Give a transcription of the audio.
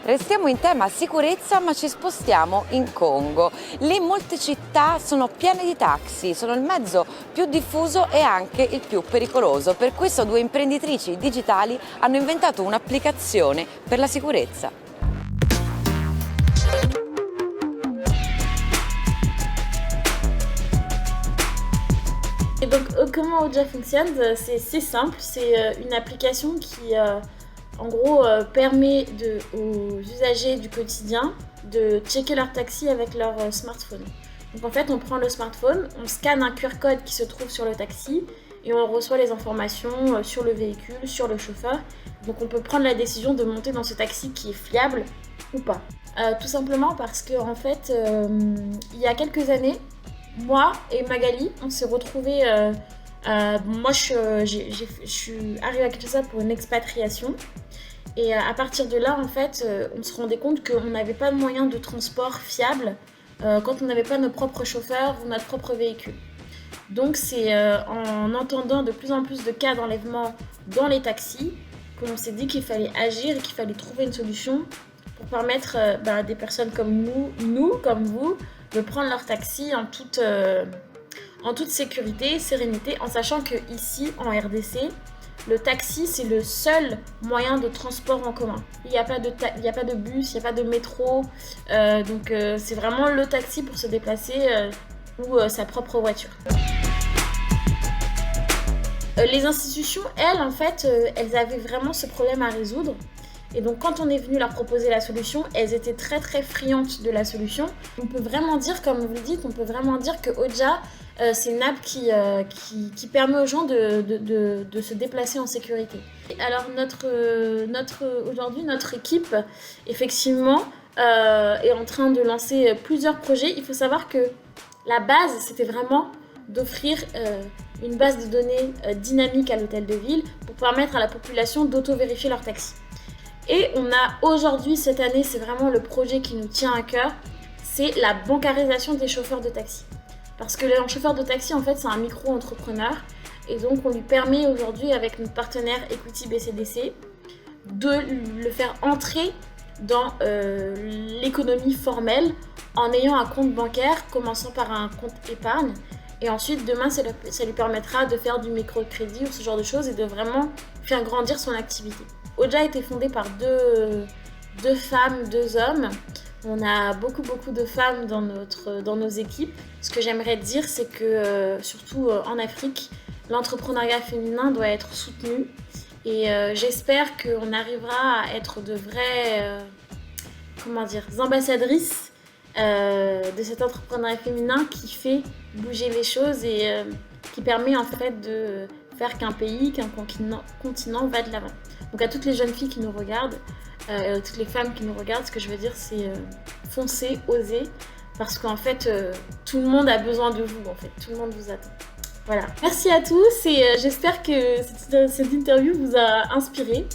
Restiamo in tema sicurezza, ma ci spostiamo in Congo. Lì molte città sono piene di taxi, sono il mezzo più diffuso e anche il più pericoloso. Per questo due imprenditrici digitali hanno inventato un'applicazione per la sicurezza. Et donc comment Oja fonctionne, c'est simple, c'est une application qui en gros permet aux usagers du quotidien de checker leur taxi avec leur smartphone. Donc en fait on prend le smartphone, on scanne un QR code qui se trouve sur le taxi et on reçoit les informations sur le véhicule, sur le chauffeur. Donc on peut prendre la décision de monter dans ce taxi qui est fiable ou pas. Tout simplement parce que en fait il y a quelques années, moi et Magali, on s'est retrouvés. Moi, je suis arrivée à Kinshasa pour une expatriation. Et à partir de là, en fait, on se rendait compte qu'on n'avait pas de moyens de transport fiables quand on n'avait pas nos propres chauffeurs ou notre propre véhicule. Donc, c'est en entendant de plus en plus de cas d'enlèvement dans les taxis qu'on s'est dit qu'il fallait agir et qu'il fallait trouver une solution pour permettre à des personnes comme nous comme vous, de prendre leur taxi en toute sécurité, sérénité, en sachant qu'ici, en RDC, le taxi, c'est le seul moyen de transport en commun. Il n'y a pas de bus, il n'y a pas de métro, donc c'est vraiment le taxi pour se déplacer ou sa propre voiture. Les institutions, elles, en fait, elles avaient vraiment ce problème à résoudre. Et donc quand on est venu leur proposer la solution, elles étaient très très friandes de la solution. On peut vraiment dire, comme vous le dites, on peut vraiment dire que Oja, c'est une app qui permet aux gens de se déplacer en sécurité. Alors aujourd'hui, notre équipe, effectivement, est en train de lancer plusieurs projets. Il faut savoir que la base, c'était vraiment d'offrir une base de données dynamique à l'hôtel de ville pour permettre à la population d'auto-vérifier leur taxi. Et on a aujourd'hui, cette année, c'est vraiment le projet qui nous tient à cœur, c'est la bancarisation des chauffeurs de taxi. Parce que un chauffeur de taxi, en fait, c'est un micro-entrepreneur. Et donc, on lui permet aujourd'hui, avec notre partenaire Equity BCDC, de le faire entrer dans l'économie formelle en ayant un compte bancaire, commençant par un compte épargne. Et ensuite, demain, ça lui permettra de faire du microcrédit ou ce genre de choses et de vraiment faire grandir son activité. Oja a été fondée par deux femmes, deux hommes. On a beaucoup de femmes dans nos équipes. Ce que j'aimerais dire, c'est que, surtout en Afrique, l'entrepreneuriat féminin doit être soutenu. Et j'espère qu'on arrivera à être de vraies ambassadrices de cet entrepreneuriat féminin qui fait bouger les choses et qui permet en fait de faire qu'un pays, qu'un continent va de l'avant. Donc à toutes les jeunes filles qui nous regardent, toutes les femmes qui nous regardent, ce que je veux dire c'est foncez, osez, parce qu'en fait tout le monde a besoin de vous, en fait, tout le monde vous attend. Voilà. Merci à tous et j'espère que cette interview vous a inspiré.